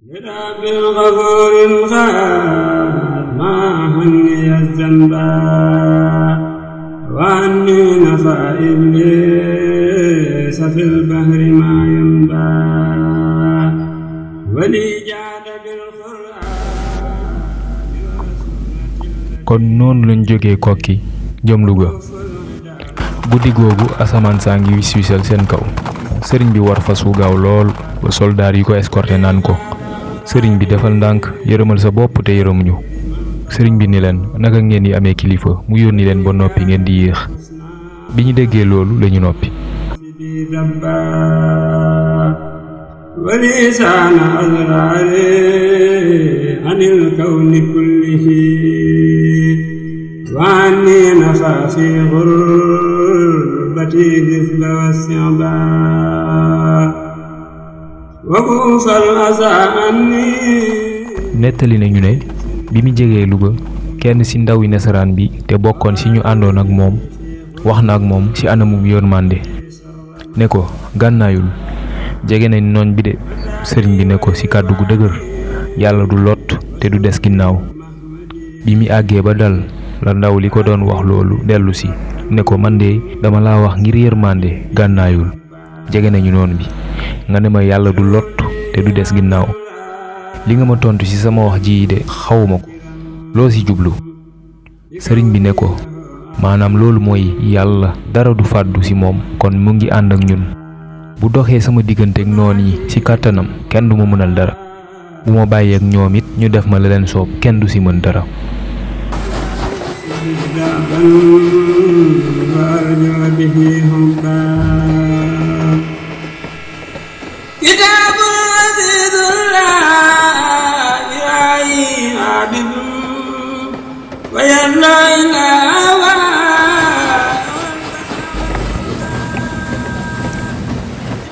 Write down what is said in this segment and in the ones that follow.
برب غفور غاد ما هني الذنبا وأني نفى إبليس في البحر ما ينبا ولي جاد بالقرآن. kon noonu lañ jógee Kokki jëm Louga guddi googu asamaan saa ngi wis wisal seen kaw sëriñ bi war fas wu gaaw lool ba soldaar yi ko escorté naan ko sëriñ bi defal ndànk yërëmal sa bopp te yërëmuñu sëriñ bi ni leen naka ngeen di amee kilifa mu yónni leen ba noppi ngeen di yéex bi ñu déggee loolu lañu noppi. ولسان أزراري عن الكون كله وعني نفى في غربتي الإثم والسعباء وكوف الأذى عني. nettali nañu ne bi mu jegee Louga kenn ci ndawi nasaraan bi te bokkoon ci ñu àndoon ak moom wax na ak moom ci anamum yërmande ne ko gànnaayul jege nañ noon bi de sëriñ bi ne ko ci kàddu gu dëgër yàlla du lot te du des ginnaaw bi mi àggee ba dal la ndaw li ko doon wax loolu dellu si ne ko man de dama laa wax ngir yërmande gànnaayul jege nañu noon bi nga ne ma yàlla du lot te du des ginnaaw li nga ma tontu ci sama wax ji de xawuma ko loo ci jublu sëriñ bi ne ko maanaam loolu mooy yàlla dara du fàddu ci moom kon mu ngi ànd ak ñun bu doxee sama digganteeg noon yi ci kàttanam kenn du ma mënal dara bu ma bàyyee ak ñoom it ñu def ma la leen soob kenn du ci mën dara.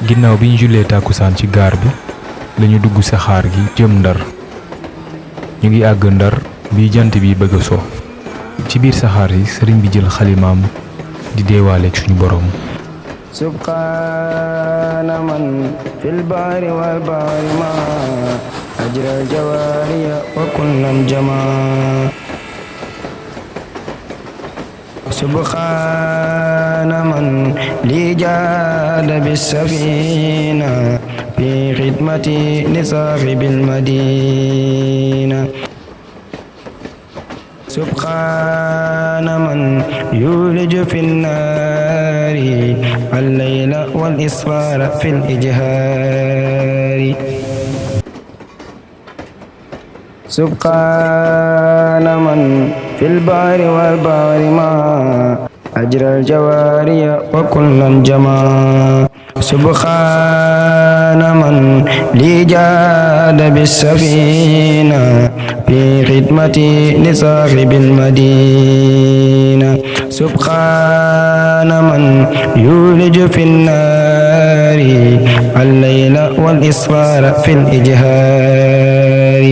ginnaaw bi ñu jullee tàkkusaan ci gaar bi lañu dugg saxaar gi jëm Ndar ñu ngi àgg Ndar bi jant bi bëgg a so ci biir saxaar yi sëriñ bi jël xalimaam di deewaaleeg suñu boroom. subhaana man fil bahri wal bahri ma ajra jawaariya wa kullan jamaa سبحان من لي جاد بالسفينة في خدمتي لصاحب المدينة سبحان من يولج في النار الليل والإسفار في الإجهار سبحان من في البحر والبحر ما أجرى الجواري وكلا جما سبحان من لي جاد بالسفينة في خدمتي لصاحب المدينة سبحان من يولج في النار الليل والإسفار في الإجهار